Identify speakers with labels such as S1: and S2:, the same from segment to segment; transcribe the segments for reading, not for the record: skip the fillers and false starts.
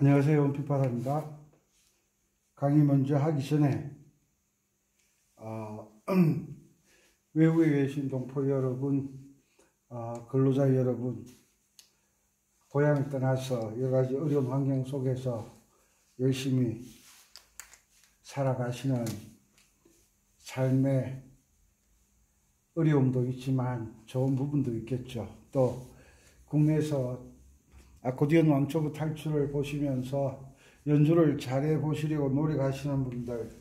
S1: 안녕하세요. 원피파사입니다. 강의 먼저 하기 전에 외국에 계신 동포 여러분, 근로자 여러분, 고향을 떠나서 여러가지 어려운 환경 속에서 열심히 살아가시는 삶의 어려움도 있지만 좋은 부분도 있겠죠. 또 국내에서 아코디언 왕초보 탈출을 보시면서 연주를 잘해 보시려고 노력하시는 분들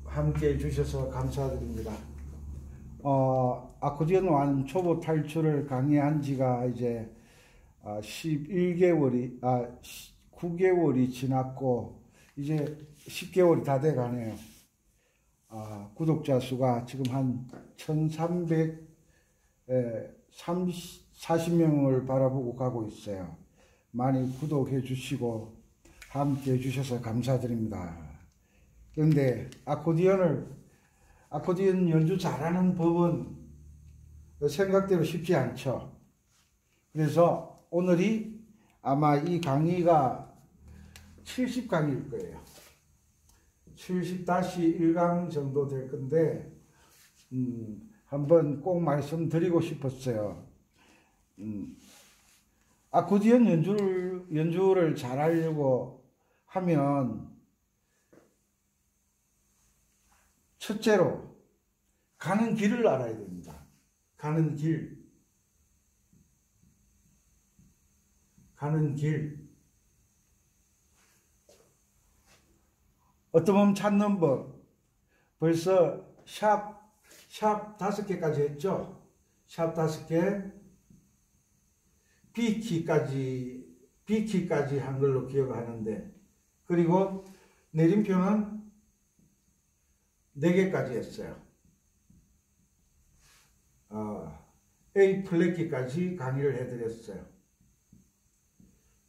S1: 함께 해주셔서 감사드립니다. 아코디언 왕초보 탈출을 강의한 지가 이제 9개월이 지났고 이제 10개월이 다 돼 가네요. 구독자 수가 지금 한 1340명을 바라보고 가고 있어요. 많이 구독해 주시고 함께 해 주셔서 감사드립니다. 그런데 아코디언 연주 잘하는 법은 생각대로 쉽지 않죠. 그래서 오늘이 아마 이 강의가 70강일 거예요. 70-1강 정도 될 건데 한번 꼭 말씀드리고 싶었어요. 아코디언 연주를 잘하려고 하면 첫째로 가는 길을 알아야 됩니다. 가는 길. 어떤 분 찾는 법. 벌써 샵 5개까지 했죠. 샵 5개. B키까지 한 걸로 기억하는데, 그리고 내림표는 4개까지 했어요. A 플랫키까지 강의를 해드렸어요.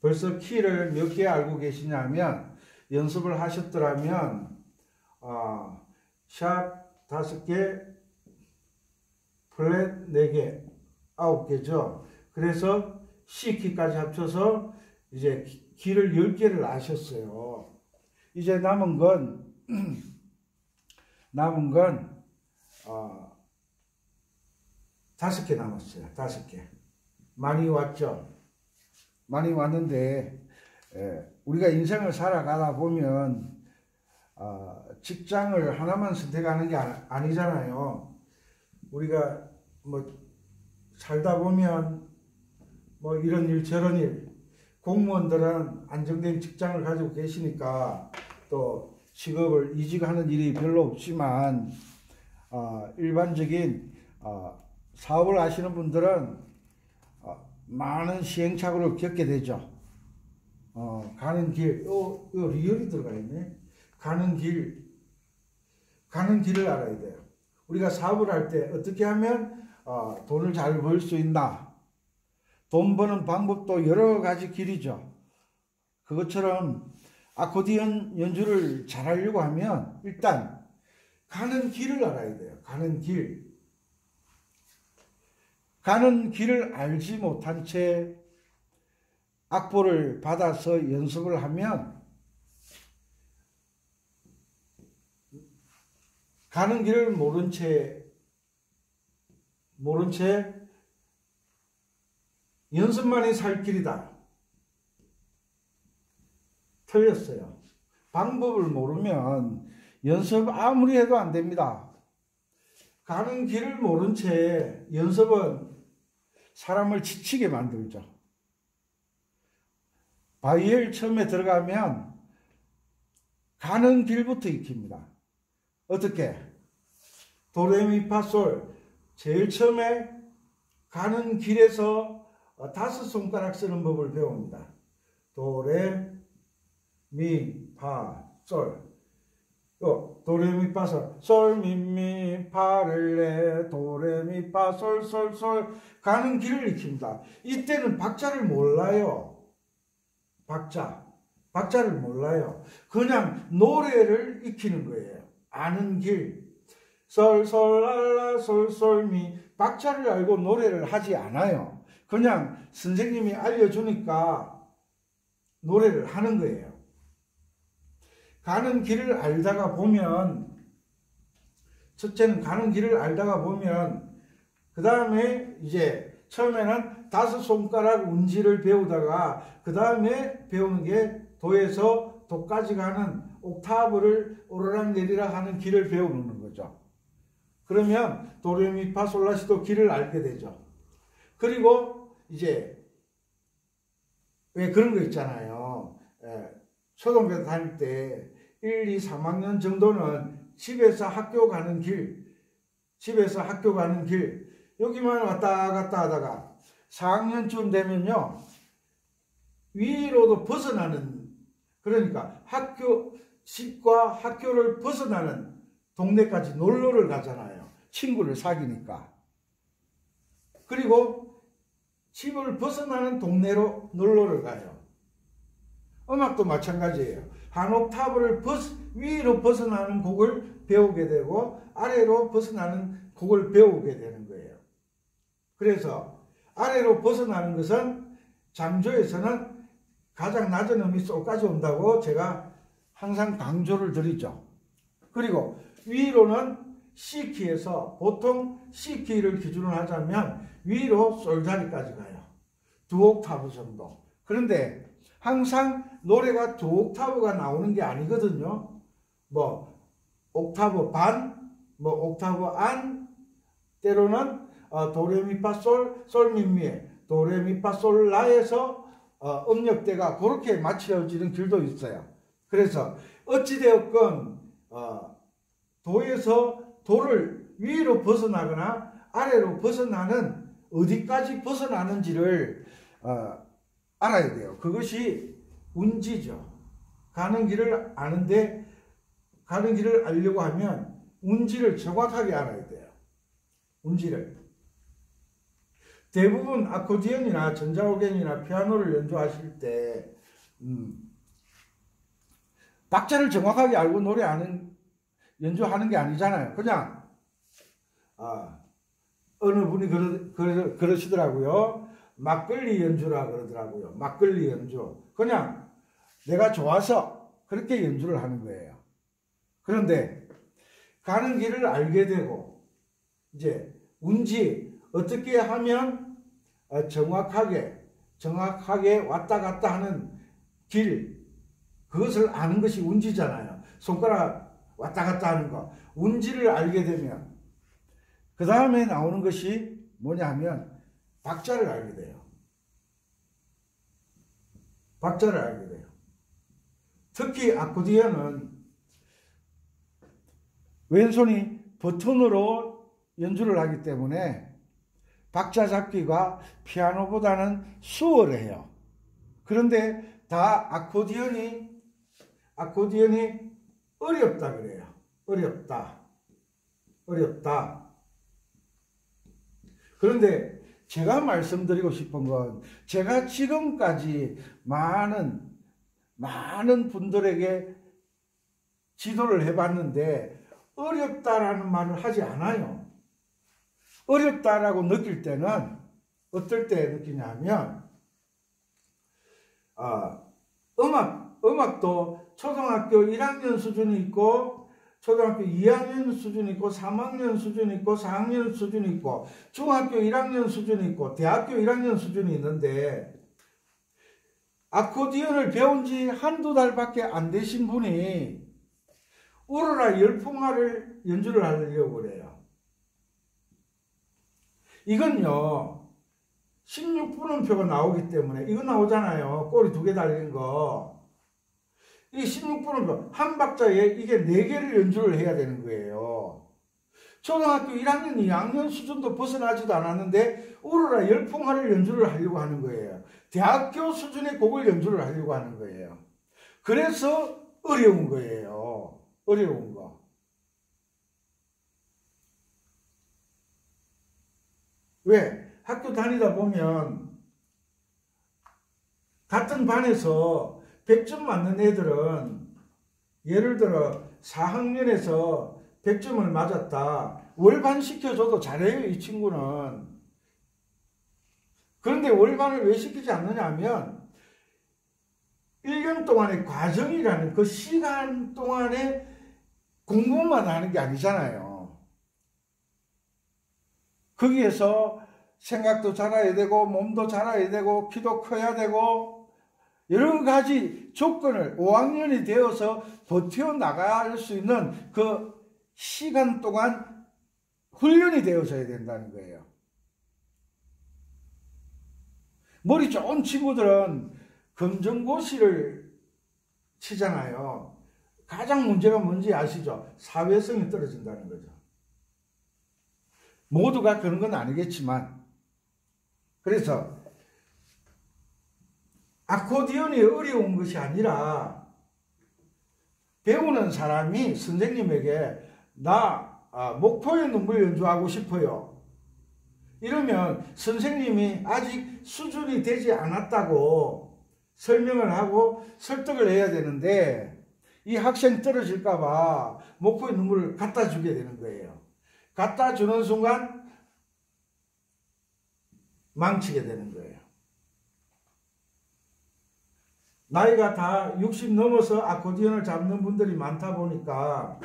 S1: 벌써 키를 몇 개 알고 계시냐면, 연습을 하셨더라면 샵 5개, 플랫 4개, 9개죠. 그래서 C키까지 합쳐서 이제 키를 10개를 아셨어요. 이제 남은 건 5개 남았어요. 5개. 많이 왔죠. 많이 왔는데 우리가 인생을 살아가다 보면 직장을 하나만 선택하는 게 아니잖아요. 우리가 살다 보면 이런 일 저런 일, 공무원들은 안정된 직장을 가지고 계시니까 또 직업을 이직하는 일이 별로 없지만 일반적인 사업을 하시는 분들은 많은 시행착오를 겪게 되죠. 가는 길, 이거 리얼이 들어가 있네. 가는 길을 알아야 돼요. 우리가 사업을 할 때 어떻게 하면 돈을 잘 벌 수 있나? 돈 버는 방법도 여러 가지 길이죠. 그것처럼 아코디언 연주를 잘하려고 하면 일단 가는 길을 알아야 돼요. 가는 길을 알지 못한 채 악보를 받아서 연습을 하면 가는 길을 모른 채 연습만이 살 길이다. 틀렸어요. 방법을 모르면 연습 아무리 해도 안 됩니다. 가는 길을 모른 채 연습은 사람을 지치게 만들죠. 바이엘 처음에 들어가면 가는 길부터 익힙니다. 어떻게? 도레미파솔. 제일 처음에 가는 길에서 5손가락 쓰는 법을 배웁니다. 도레 미 파 솔. 도레미파솔 솔미미 파를레 도레미파솔솔솔. 가는 길을 익힙니다. 이때는 박자를 몰라요. 박자를 몰라요. 그냥 노래를 익히는 거예요. 아는 길. 솔솔랄라 솔솔미. 박자를 알고 노래를 하지 않아요. 그냥 선생님이 알려주니까 노래를 하는 거예요. 가는 길을 알다가 보면, 첫째는 가는 길을 알다가 보면, 그 다음에 이제 처음에는 5손가락 운지를 배우다가 그 다음에 배우는 게 도에서 도까지 가는 옥타브를 오르락 내리락 하는 길을 배우는 거죠. 그러면 도레미파솔라시도 길을 알게 되죠. 그리고 이제 왜 그런 거 있잖아요. 초등학교 다닐 때 1, 2, 3학년 정도는 집에서 학교 가는 길, 여기만 왔다 갔다 하다가 4학년쯤 되면요, 위로도 벗어나는, 그러니까 집과 학교를 벗어나는 동네까지 놀러를 가잖아요. 친구를 사귀니까. 그리고 집을 벗어나는 동네로 놀러를 가요. 음악도 마찬가지예요. 한 옥타브를 위로 벗어나는 곡을 배우게 되고 아래로 벗어나는 곡을 배우게 되는 거예요. 그래서 아래로 벗어나는 것은 장조에서는 가장 낮은 음이 솔까지 온다고 제가 항상 강조를 드리죠. 그리고 위로는 C키에서 보통 C키를 기준으로 하자면 위로 솔자리까지 가요. 2옥타브 정도. 그런데 항상 노래가 2옥타브가 나오는 게 아니거든요. 뭐 옥타브 반, 뭐 옥타브 안, 때로는 도레미파솔, 솔미미에 도레미파솔라에서 음역대가 그렇게 맞춰지는 길도 있어요. 그래서 어찌되었건 도에서 도를 위로 벗어나거나 아래로 벗어나는, 어디까지 벗어나는지를 알아야 돼요. 그것이 운지죠. 가는 길을 아는데, 가는 길을 알려고 하면 운지를 정확하게 알아야 돼요. 운지를. 대부분 아코디언이나 전자오겐이나 피아노를 연주하실 때 박자를 정확하게 알고 연주하는 게 아니잖아요. 그냥 어느 분이 그러시더라고요. 막걸리 연주라 그러더라고요. 막걸리 연주. 그냥 내가 좋아서 그렇게 연주를 하는 거예요. 그런데 가는 길을 알게 되고 이제 운지 어떻게 하면 정확하게 왔다 갔다 하는 길, 그것을 아는 것이 운지잖아요. 손가락 왔다 갔다 하는 거. 운지를 알게 되면 그 다음에 나오는 것이 뭐냐 하면 박자를 알게 돼요. 박자를 알게 돼요. 특히 아코디언은 왼손이 버튼으로 연주를 하기 때문에 박자 잡기가 피아노보다는 수월해요. 그런데 다 아코디언이 어렵다 그래요. 어렵다. 그런데 제가 말씀드리고 싶은 건, 제가 지금까지 많은 분들에게 지도를 해봤는데 어렵다라는 말을 하지 않아요. 어렵다라고 느낄 때는 어떨 때 느끼냐면 음악도 초등학교 1학년 수준이 있고 초등학교 2학년 수준이 있고 3학년 수준이 있고 4학년 수준이 있고 중학교 1학년 수준이 있고 대학교 1학년 수준이 있는데, 아코디언을 배운 지 한두 달밖에 안 되신 분이 오로라 열풍화를 연주를 하려고 그래요. 이건요 16분음표가 나오기 때문에, 이거 나오잖아요. 꼬리 2개 달린 거. 이 16분음표 한 박자에 이게 4개를 연주를 해야 되는 거예요. 초등학교 1학년 2학년 수준도 벗어나지도 않았는데 오로라 열풍화를 연주를 하려고 하는 거예요. 대학교 수준의 곡을 연주를 하려고 하는 거예요. 그래서 어려운 거예요. 어려운 거. 왜? 학교 다니다 보면 같은 반에서 100점 맞는 애들은 예를 들어 4학년에서 100점을 맞았다. 월반 시켜줘도 잘해요, 이 친구는. 그런데 월반을 왜 시키지 않느냐 하면 1년 동안의 과정이라는 그 시간 동안에 공부만 하는 게 아니잖아요. 거기에서 생각도 자라야 되고 몸도 자라야 되고 키도 커야 되고 여러 가지 조건을 5학년이 되어서 버텨나갈 수 있는 그 시간 동안 훈련이 되어져야 된다는 거예요. 머리 좋은 친구들은 검정고시를 치잖아요. 가장 문제가 뭔지 아시죠? 사회성이 떨어진다는 거죠. 모두가 그런 건 아니겠지만, 그래서 아코디언이 어려운 것이 아니라 배우는 사람이 선생님에게 나 목포의 눈물 연주하고 싶어요. 이러면 선생님이 아직 수준이 되지 않았다고 설명을 하고 설득을 해야 되는데 이 학생 떨어질까 봐 목포의 눈물을 갖다 주게 되는 거예요. 갖다 주는 순간 망치게 되는 거예요. 나이가 다 60 넘어서 아코디언을 잡는 분들이 많다 보니까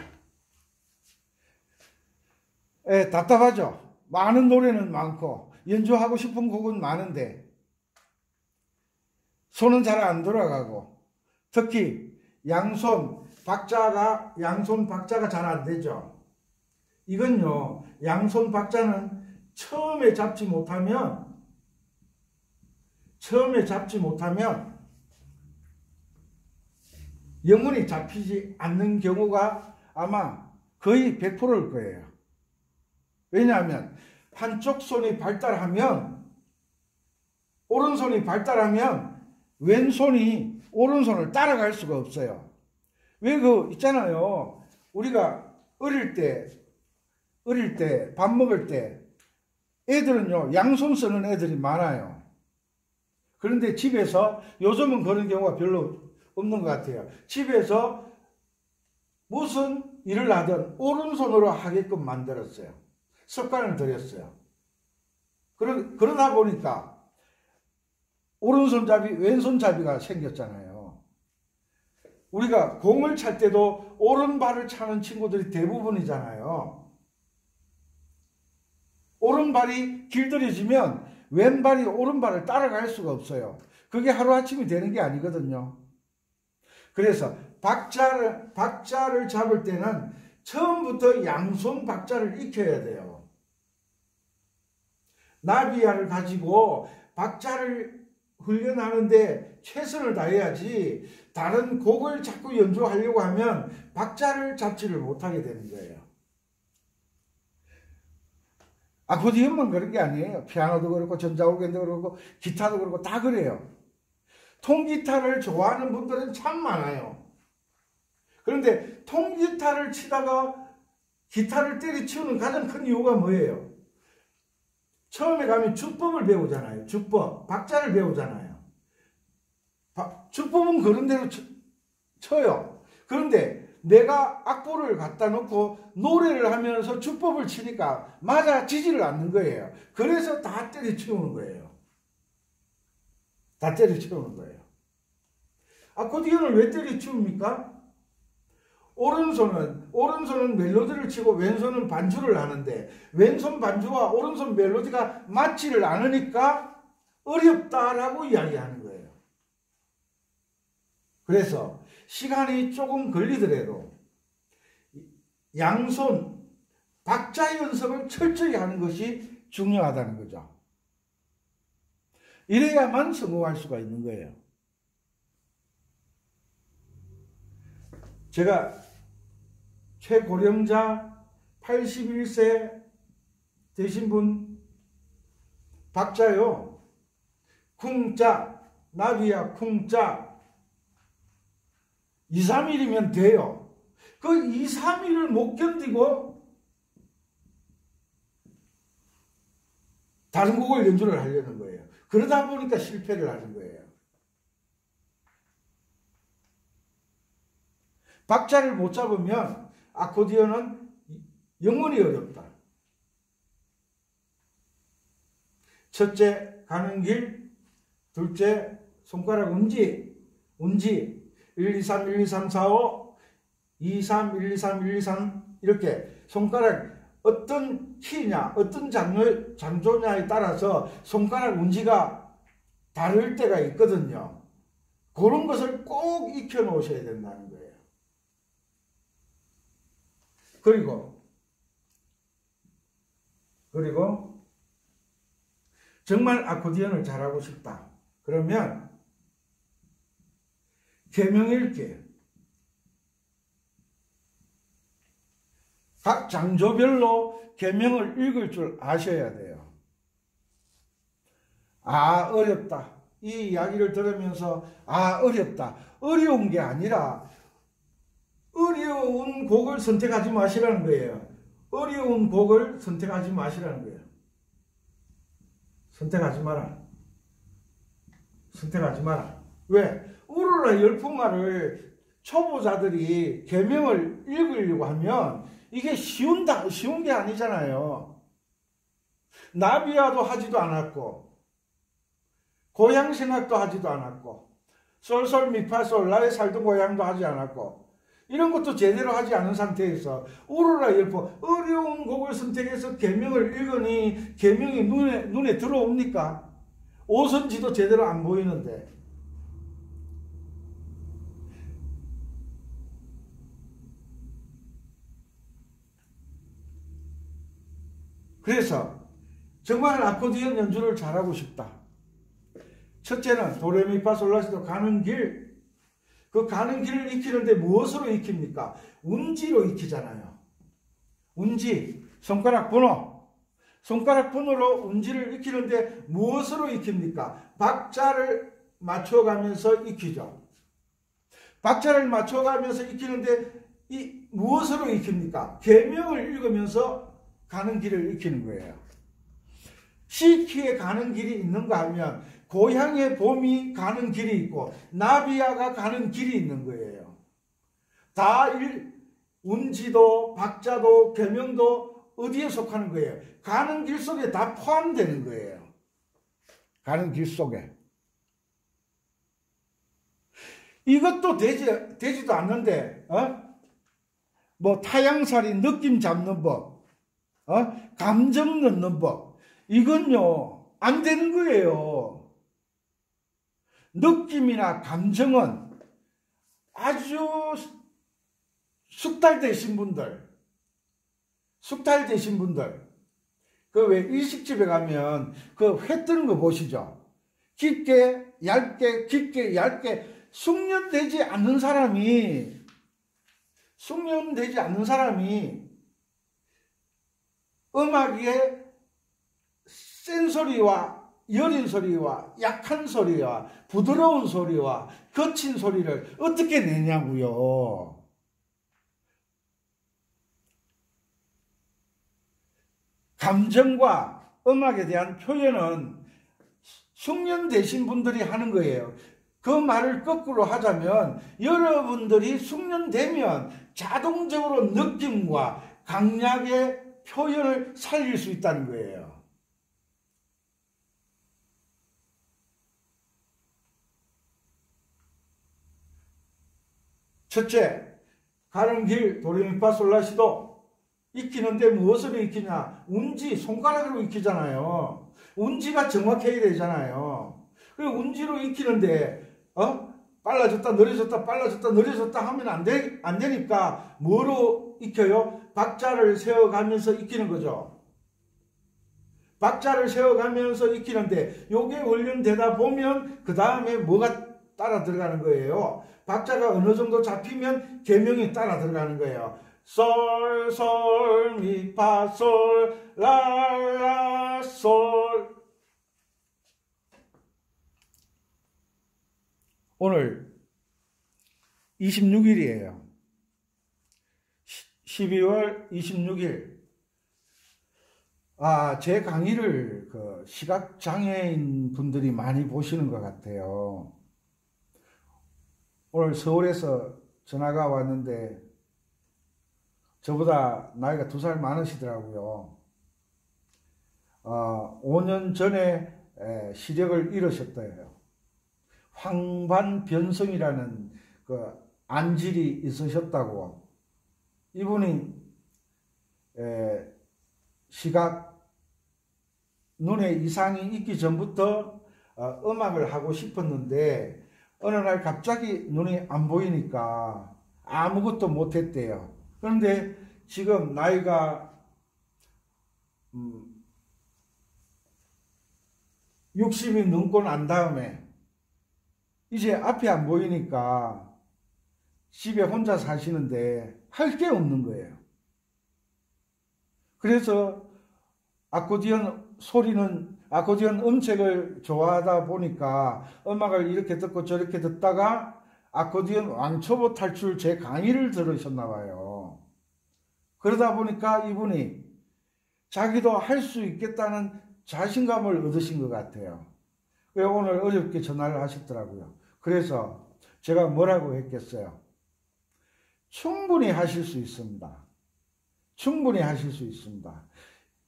S1: 답답하죠. 많은 노래는 많고 연주하고 싶은 곡은 많은데 손은 잘 안 돌아가고 특히 양손 박자가 잘 안 되죠. 이건요, 양손 박자는 처음에 잡지 못하면 영원히 잡히지 않는 경우가 아마 거의 100%일 거예요. 왜냐하면 한쪽 손이 발달하면 오른손이 발달하면 왼손이 오른손을 따라갈 수가 없어요. 왜 있잖아요. 우리가 어릴 때 밥 먹을 때 애들은요 양손 쓰는 애들이 많아요. 그런데 집에서 요즘은 그런 경우가 별로 없는 것 같아요. 집에서 무슨 일을 하든 오른손으로 하게끔 만들었어요. 습관을 들였어요. 그러다 보니까 오른손잡이, 왼손잡이가 생겼잖아요. 우리가 공을 찰 때도 오른발을 차는 친구들이 대부분이잖아요. 오른발이 길들여지면 왼발이 오른발을 따라갈 수가 없어요. 그게 하루아침이 되는 게 아니거든요. 그래서 박자를 잡을 때는 처음부터 양손 박자를 익혀야 돼요. 나비야를 가지고 박자를 훈련하는데 최선을 다해야지 다른 곡을 자꾸 연주하려고 하면 박자를 잡지를 못하게 되는 거예요. 아코디언만 그런 게 아니에요. 피아노도 그렇고 전자오르간도 그렇고 기타도 그렇고 다 그래요. 통기타를 좋아하는 분들은 참 많아요. 그런데 통기타를 치다가 기타를 때려치우는 가장 큰 이유가 뭐예요? 처음에 가면 주법을 배우잖아요. 주법, 박자를 배우잖아요. 주법은 그런 대로 쳐요. 그런데 내가 악보를 갖다 놓고 노래를 하면서 주법을 치니까 맞아지지를 않는 거예요. 그래서 다 때려치우는 거예요. 다 때려치우는 거예요. 아코디언을 왜 때려치웁니까? 오른손은 멜로디를 치고 왼손은 반주를 하는데 왼손 반주와 오른손 멜로디가 맞지를 않으니까 어렵다라고 이야기하는 거예요. 그래서 시간이 조금 걸리더라도 양손 박자 연습을 철저히 하는 것이 중요하다는 거죠. 이래야만 성공할 수가 있는 거예요. 제가 최고령자 81세 되신 분 박자요. 쿵짜, 나비야 쿵짜 2, 3일이면 돼요. 그 2, 3일을 못 견디고 다른 곡을 연주를 하려는 거예요. 그러다 보니까 실패를 하는 거예요. 박자를 못 잡으면 아코디언은 영원히 어렵다. 첫째, 가는 길. 둘째, 손가락 움직. 운지 1, 2, 3, 1, 2, 3, 4, 5, 2, 3, 1, 2, 3, 1, 2, 3 이렇게 손가락 어떤 키냐, 어떤 장조냐에 따라서 손가락 운지가 다를 때가 있거든요. 그런 것을 꼭 익혀 놓으셔야 된다는 거예요. 그리고 정말 아코디언을 잘하고 싶다. 그러면 계명 읽기. 각 장조별로 계명을 읽을 줄 아셔야 돼요. 아, 어렵다. 이 이야기를 들으면서 아, 어렵다. 어려운 게 아니라 어려운 곡을 선택하지 마시라는 거예요. 어려운 곡을 선택하지 마시라는 거예요. 선택하지 마라. 선택하지 마라. 왜? 우르라 열풍마를 초보자들이 계명을 읽으려고 하면 이게 쉬운 게 아니잖아요. 나비야도 하지도 않았고 고향 생각도 하지도 않았고 솔솔 미파솔 나의 살던 고향도 하지 않았고 이런 것도 제대로 하지 않은 상태에서 우르라 열풍 어려운 곡을 선택해서 계명을 읽으니 계명이 눈에 들어옵니까? 오선지도 제대로 안 보이는데. 그래서 정말 아코디언 연주를 잘하고 싶다. 첫째는 도레미파솔라시도 가는 길, 그 가는 길을 익히는데 무엇으로 익힙니까? 운지로 익히잖아요. 운지, 손가락 번호. 손가락 번호로 운지를 익히는데 무엇으로 익힙니까? 박자를 맞춰가면서 익히죠. 박자를 맞춰가면서 익히는데 무엇으로 익힙니까? 계명을 읽으면서 가는 길을 익히는 거예요. C키에 가는 길이 있는가 하면 고향의 봄이 가는 길이 있고 나비야가 가는 길이 있는 거예요. 다 운지도 박자도 계명도 어디에 속하는 거예요? 가는 길 속에 다 포함되는 거예요. 가는 길 속에. 이것도 되지도 않는데 뭐 타양살이 느낌 잡는 법, 감정 넣는 법, 이건요 안 되는 거예요. 느낌이나 감정은 아주 숙달되신 분들, 그 왜 일식집에 가면 그 회 뜨는 거 보시죠? 깊게 얇게 숙련되지 않는 사람이 음악의 센 소리와 여린 소리와 약한 소리와 부드러운 소리와 거친 소리를 어떻게 내냐고요. 감정과 음악에 대한 표현은 숙련되신 분들이 하는 거예요. 그 말을 거꾸로 하자면 여러분들이 숙련되면 자동적으로 느낌과 강약의 표현을 살릴 수 있다는 거예요. 첫째, 가는 길 도레미파솔라시도 익히는데 무엇으로 익히냐? 운지, 손가락으로 익히잖아요. 운지가 정확해야 되잖아요. 그리고 운지로 익히는데 빨라졌다 느려졌다 하면 안 되니까 뭐로 익혀요? 박자를 세워가면서 익히는 거죠. 박자를 세워가면서 익히는데 요게 훈련되다 보면 그 다음에 뭐가 따라 들어가는 거예요? 박자가 어느 정도 잡히면 계명이 따라 들어가는 거예요. 솔, 솔, 미, 파, 솔, 라, 라, 솔. 오늘 26일이에요. 12월 26일. 제 강의를 그 시각장애인 분들이 많이 보시는 것 같아요. 오늘 서울에서 전화가 왔는데 저보다 나이가 2살 많으시더라고요. 5년 전에 시력을 잃으셨대요. 황반변성이라는 그 안질이 있으셨다고. 이분이 시각 눈에 이상이 있기 전부터 음악을 하고 싶었는데 어느 날 갑자기 눈이 안 보이니까 아무것도 못했대요. 그런데 지금 나이가 60이 넘고 난 다음에 이제 앞이 안 보이니까 집에 혼자 사시는데 할 게 없는 거예요. 그래서 아코디언 음색을 좋아하다 보니까 음악을 이렇게 듣고 저렇게 듣다가 아코디언 왕초보 탈출 제 강의를 들으셨나 봐요. 그러다 보니까 이분이 자기도 할 수 있겠다는 자신감을 얻으신 것 같아요. 그래서 오늘 어렵게 전화를 하셨더라고요. 그래서 제가 뭐라고 했겠어요? 충분히 하실 수 있습니다. 충분히 하실 수 있습니다.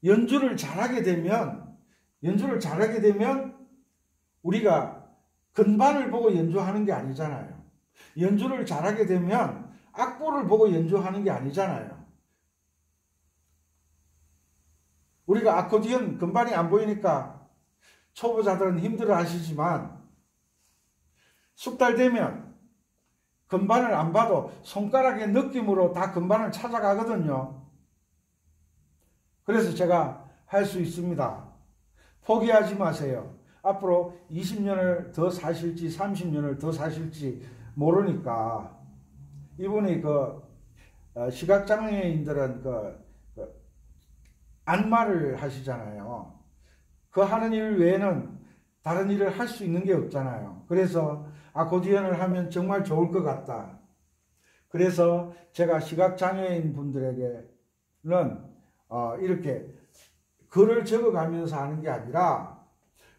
S1: 연주를 잘하게 되면 우리가 건반을 보고 연주하는 게 아니잖아요. 연주를 잘하게 되면 악보를 보고 연주하는 게 아니잖아요. 우리가 아코디언 건반이 안 보이니까 초보자들은 힘들어 하시지만 석 달 되면 건반을 안 봐도 손가락의 느낌으로 다 건반을 찾아가거든요. 그래서 제가 할 수 있습니다. 포기하지 마세요. 앞으로 20년을 더 사실지 30년을 더 사실지 모르니까 이분이 시각장애인들은 안마를 하시잖아요. 그 하는 일 외에는 다른 일을 할 수 있는 게 없잖아요. 그래서 아코디언을 하면 정말 좋을 것 같다. 그래서 제가 시각장애인 분들에게는 이렇게 글을 적어가면서 하는 게 아니라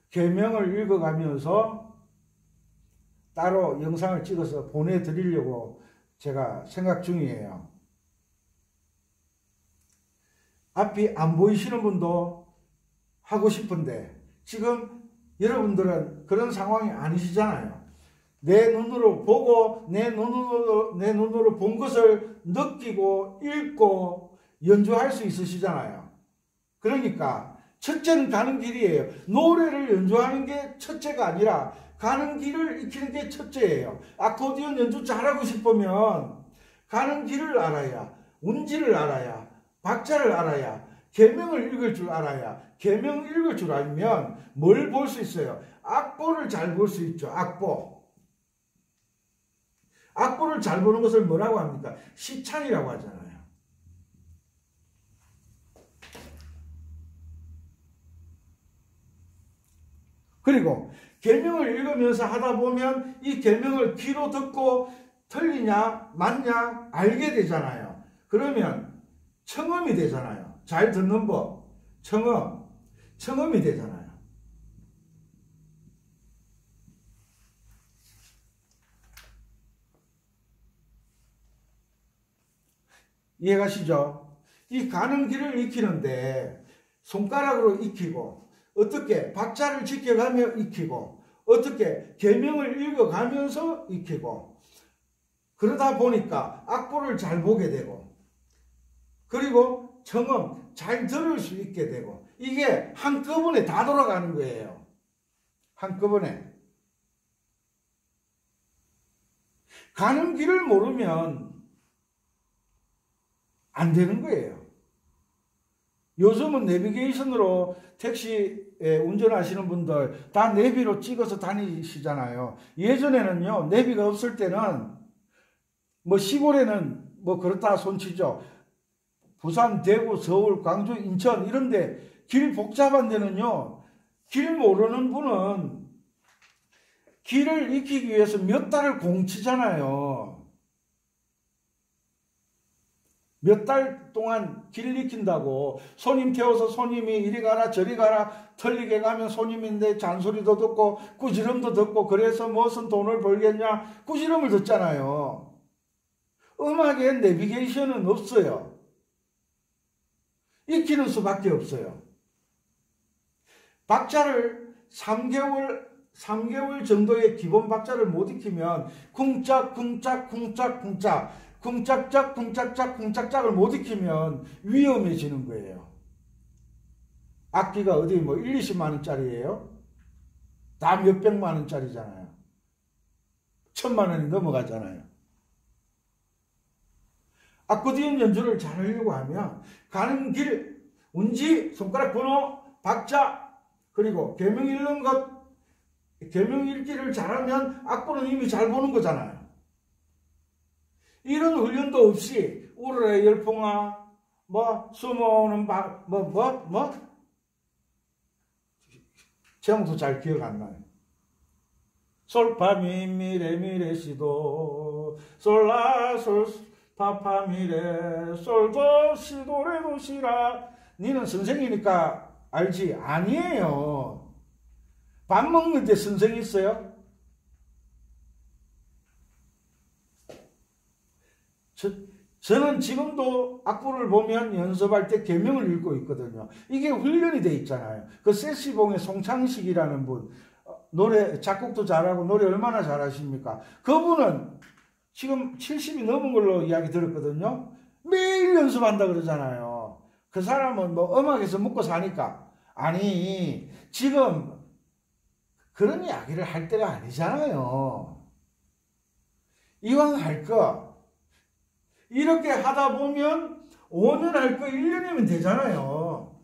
S1: 계명을 읽어가면서 따로 영상을 찍어서 보내드리려고 제가 생각 중이에요. 앞이 안 보이시는 분도 하고 싶은데 지금 여러분들은 그런 상황이 아니시잖아요. 내 눈으로 보고 내 눈으로 본 것을 느끼고 읽고 연주할 수 있으시잖아요. 그러니까 첫째는 가는 길이에요. 노래를 연주하는 게 첫째가 아니라 가는 길을 익히는 게 첫째예요. 아코디언 연주 잘하고 싶으면 가는 길을 알아야, 운지를 알아야, 박자를 알아야, 계명을 읽을 줄 알아야, 계명 읽을 줄 알면 뭘 볼 수 있어요? 악보를 잘 볼 수 있죠. 악보를 잘 보는 것을 뭐라고 합니까? 시창이라고 하잖아요. 그리고 계명을 읽으면서 하다 보면 이 계명을 귀로 듣고 틀리냐 맞냐 알게 되잖아요. 그러면 청음이 되잖아요. 잘 듣는 법, 청음이 되잖아요. 이해가시죠? 이 가는 길을 익히는데 손가락으로 익히고 어떻게 박자를 지켜가며 익히고 어떻게 계명을 읽어가면서 익히고 그러다 보니까 악보를 잘 보게 되고 그리고 청음 잘 들을 수 있게 되고 이게 한꺼번에 다 돌아가는 거예요. 한꺼번에. 가는 길을 모르면 안 되는 거예요. 요즘은 내비게이션으로 택시 운전하시는 분들 다 내비로 찍어서 다니시잖아요. 예전에는요, 내비가 없을 때는 뭐 시골에는 뭐 그렇다 손치죠. 부산, 대구, 서울, 광주, 인천 이런데 길 복잡한 데는요, 길 모르는 분은 길을 익히기 위해서 몇 달을 공치잖아요. 몇 달 동안 길 익힌다고 손님 태워서 손님이 이리 가라 저리 가라 틀리게 가면 손님인데 잔소리도 듣고 꾸지럼도 듣고 그래서 무슨 돈을 벌겠냐 꾸지럼을 듣잖아요. 음악에 내비게이션은 없어요. 익히는 수밖에 없어요. 박자를 3개월 3개월 정도의 기본 박자를 못 익히면 쿵짝 쿵짝 쿵짝 쿵짝 쿵짝짝 쿵짝짝 쿵짝짝을 못 익히면 위험해지는 거예요. 악기가 어디 뭐 1, 20만 원짜리예요? 다 몇백만 원짜리잖아요. 1000만 원이 넘어가잖아요. 아코디언 연주를 잘하려고 하면 가는 길, 운지, 손가락 번호, 박자, 그리고 계명 읽는 것, 계명 읽기를 잘하면 악보는 이미 잘 보는 거잖아요. 이런 훈련도 없이 우르르 열풍아, 숨어오는 제목도 잘 기억 안 나요. 솔파미미레미레시도 솔라솔 파파미레 솔도 시도레도 시라. 니는 선생이니까 알지? 아니에요. 밥 먹는데 선생이 있어요? 저는 지금도 악보를 보면 연습할 때 계명을 읽고 있거든요. 이게 훈련이 돼 있잖아요. 그 세시봉의 송창식이라는 분, 노래 작곡도 잘하고 노래 얼마나 잘하십니까? 그분은 지금 70이 넘은 걸로 이야기 들었거든요. 매일 연습한다 그러잖아요. 그 사람은 뭐 음악에서 먹고 사니까. 아니, 지금 그런 이야기를 할 때가 아니잖아요. 이왕 할 거 이렇게 하다 보면 5년 할 거 1년이면 되잖아요.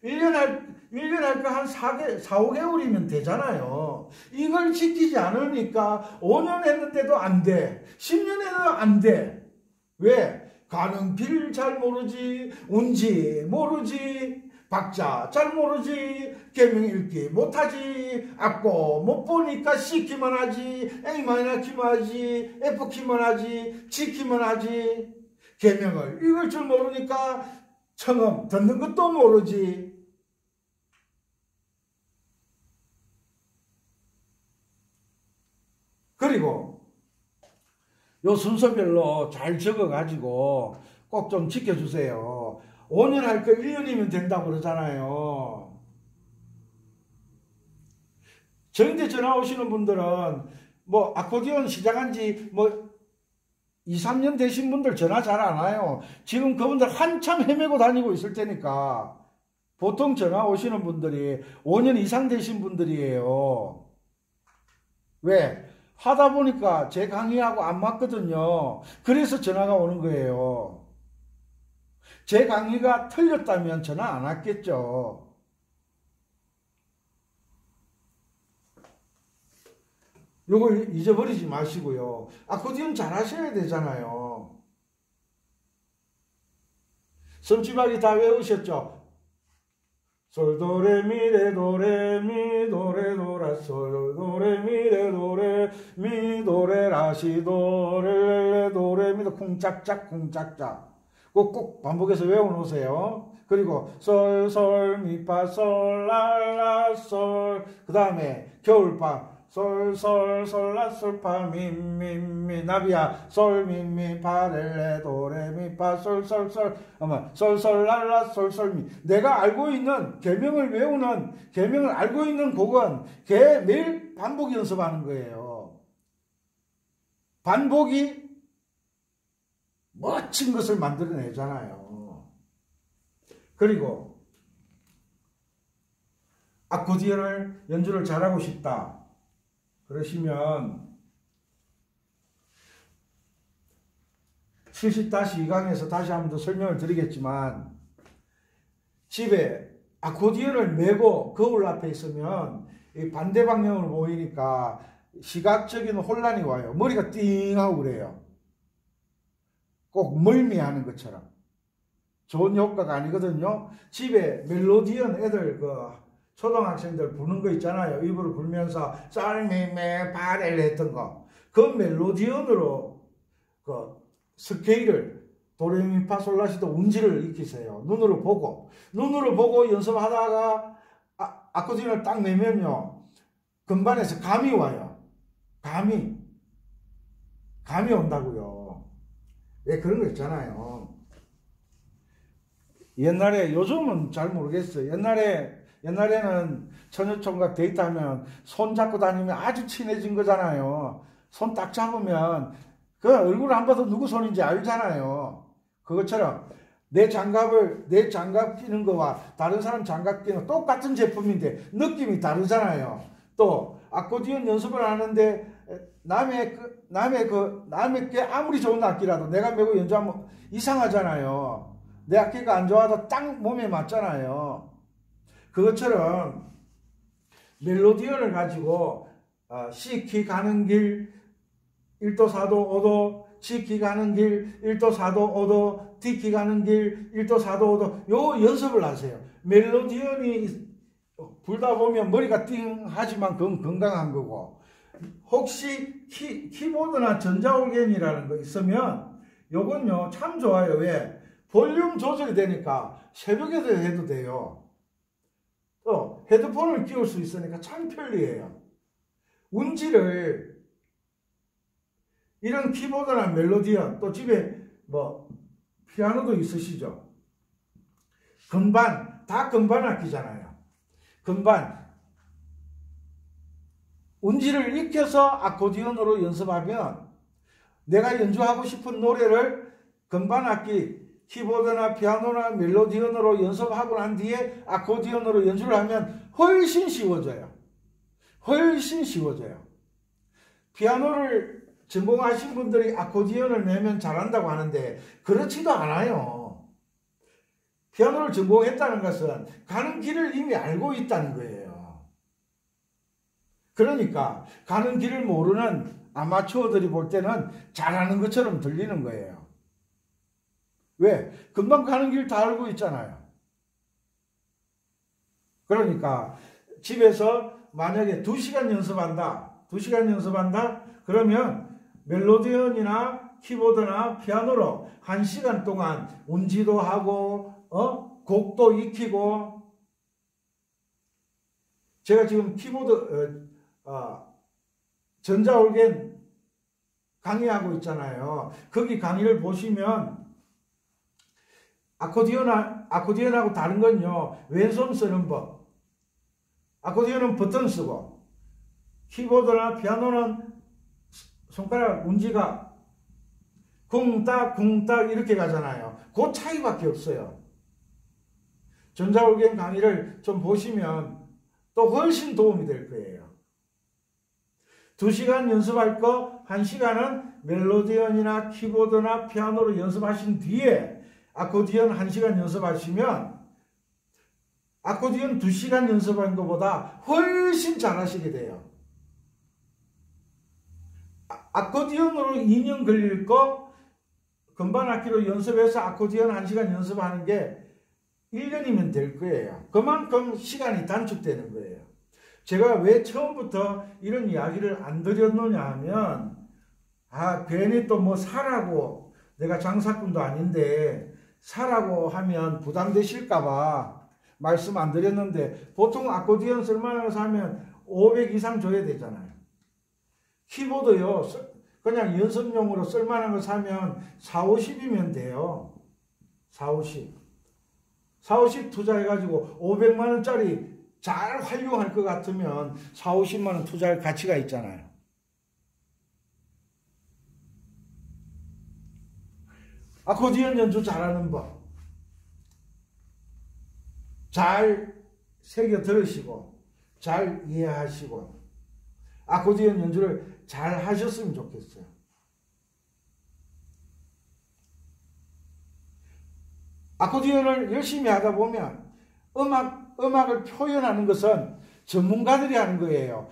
S1: 1년 할 거 한 4, 5개월이면 되잖아요. 이걸 지키지 않으니까 5년 했는데도 안 돼. 10년 해도 안 돼. 왜? 가는 길 잘 모르지, 운지 모르지, 박자 잘 모르지, 계명 읽기 못하지, 악보 못 보니까 C 키만 하지, A 마이너 키만 하지, F 키만 하지, G 키만 하지. 계명을 읽을 줄 모르니까 청음 듣는 것도 모르지. 그리고 요 순서별로 잘 적어가지고 꼭 좀 지켜주세요. 5년 할 거 1년이면 된다고 그러잖아요. 저한테 전화 오시는 분들은 뭐 아코디언 시작한 지 뭐 2, 3년 되신 분들 전화 잘 안 와요. 지금 그분들 한참 헤매고 다니고 있을 테니까. 보통 전화 오시는 분들이 5년 이상 되신 분들이에요. 왜? 하다 보니까 제 강의하고 안 맞거든요. 그래서 전화가 오는 거예요. 제 강의가 틀렸다면 전화 안 왔겠죠. 요거 잊어버리지 마시고요. 아코디언 잘 하셔야 되잖아요. 섬지박이 다 외우셨죠? 솔도레미레도레미 도레도라솔 도레미레도레미 도레라시도레레 도레미도 쿵짝짝 쿵짝짝 꼭 반복해서 외워놓으세요. 그리고 솔솔미파솔 랄라솔 그 다음에 겨울밤 솔솔솔라솔파 미미미 나비야 솔미미 파렐레 도레미파 솔솔솔 솔솔랄라 솔솔미. 내가 알고 있는 계명을 외우는 계명을 알고 있는 곡은 매일 반복 연습하는 거예요. 반복이 멋진 것을 만들어내잖아요. 그리고 아코디언을 연주를 잘하고 싶다 그러시면 70-2강에서 다시 한 번 더 설명을 드리겠지만 집에 아코디언을 메고 거울 앞에 있으면 반대 방향으로 보이니까 시각적인 혼란이 와요. 머리가 띵하고 그래요. 꼭 멀미하는 것처럼. 좋은 효과가 아니거든요. 집에 멜로디언 애들 초등학생들 부는 거 있잖아요. 입으로 불면서 썰미메 바렐 했던 거. 그 멜로디언으로 스케일을 도레미파솔라시도 운지를 익히세요. 눈으로 보고 연습하다가 아코디언을 딱 내면요. 건반에서 감이 와요. 감이 온다고요. 왜 그런 거 있잖아요. 옛날에 요즘은 잘 모르겠어요. 옛날에 옛날에는 처녀총각 데이트하면 손 잡고 다니면 아주 친해진 거잖아요. 손 딱 잡으면 그 얼굴 안 봐도 누구 손인지 알잖아요. 그것처럼 내 장갑 끼는 거와 다른 사람 장갑 끼는 똑같은 제품인데 느낌이 다르잖아요. 또 아코디언 연습을 하는데 남의 게 아무리 좋은 악기라도 내가 메고 연주하면 이상하잖아요. 내 악기가 안 좋아도 딱 몸에 맞잖아요. 그것처럼 멜로디언을 가지고 C키 가는 길 1도 4도 5도, G키 가는 길 1도 4도 5도, D키 가는 길 1도 4도 5도 요 연습을 하세요. 멜로디언이 불다 보면 머리가 띵 하지만 그건 건강한 거고, 혹시 키보드나 전자올겐이라는 거 있으면 요건요 참 좋아요. 왜? 볼륨 조절이 되니까 새벽에도 해도 돼요. 또 헤드폰을 끼울 수 있으니까 참 편리해요. 운지를 이런 키보드나 멜로디언, 또 집에 뭐 피아노도 있으시죠? 건반, 다 건반 악기잖아요. 건반, 운지를 익혀서 아코디언으로 연습하면 내가 연주하고 싶은 노래를 건반 악기, 키보드나 피아노나 멜로디언으로 연습하고 난 뒤에 아코디언으로 연주를 하면 훨씬 쉬워져요. 훨씬 쉬워져요. 피아노를 전공하신 분들이 아코디언을 내면 잘한다고 하는데 그렇지도 않아요. 피아노를 전공했다는 것은 가는 길을 이미 알고 있다는 거예요. 그러니까 가는 길을 모르는 아마추어들이 볼 때는 잘하는 것처럼 들리는 거예요. 왜? 금방 가는 길 다 알고 있잖아요. 그러니까 집에서 만약에 2시간 연습한다. 2시간 연습한다? 그러면 멜로디언이나 키보드나 피아노로 1시간 동안 운지도 하고 곡도 익히고, 제가 지금 키보드 전자올겐 강의하고 있잖아요. 거기 강의를 보시면 아코디언하고 다른 건요 왼손 쓰는 법. 아코디언은 버튼 쓰고 키보드나 피아노는 손가락 운지가 쿵딱 쿵딱 이렇게 가잖아요. 그 차이밖에 없어요. 전자올겐 강의를 좀 보시면 또 훨씬 도움이 될 거예요. 2시간 연습할 거 1시간은 멜로디언이나 키보드나 피아노로 연습하신 뒤에 아코디언 1시간 연습하시면 아코디언 2시간 연습한 것보다 훨씬 잘하시게 돼요. 아코디언으로 2년 걸릴 거 건반 악기로 연습해서 아코디언 1시간 연습하는 게 1년이면 될 거예요. 그만큼 시간이 단축되는 거예요. 제가 왜 처음부터 이런 이야기를 안 드렸느냐 하면 괜히 또 뭐 사라고, 내가 장사꾼도 아닌데 사라고 하면 부담되실까봐 말씀 안 드렸는데, 보통 아코디언 쓸만한 거 사면 500 이상 줘야 되잖아요. 키보드요 그냥 연습용으로 쓸만한 거 사면 40~50이면 돼요. 40~50 투자해가지고 500만원짜리 잘 활용할 것 같으면 40~50만원 투자할 가치가 있잖아요. 아코디언 연주 잘하는 법 잘 새겨 들으시고 잘 이해하시고 아코디언 연주를 잘 하셨으면 좋겠어요. 아코디언을 열심히 하다 보면 음악을 표현하는 것은 전문가들이 하는 거예요.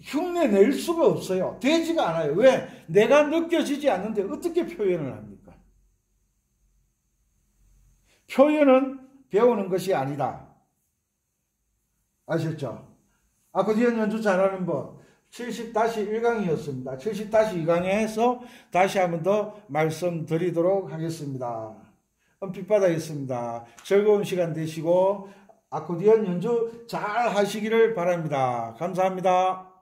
S1: 흉내 낼 수가 없어요. 되지가 않아요. 왜? 내가 느껴지지 않는데 어떻게 표현을 합니까? 표현은 배우는 것이 아니다. 아셨죠? 아코디언 연주 잘하는 법 70-1강이었습니다. 70-2강에서 다시 한번 더 말씀드리도록 하겠습니다. 은빛바다였습니다. 즐거운 시간 되시고 아코디언 연주 잘 하시기를 바랍니다. 감사합니다.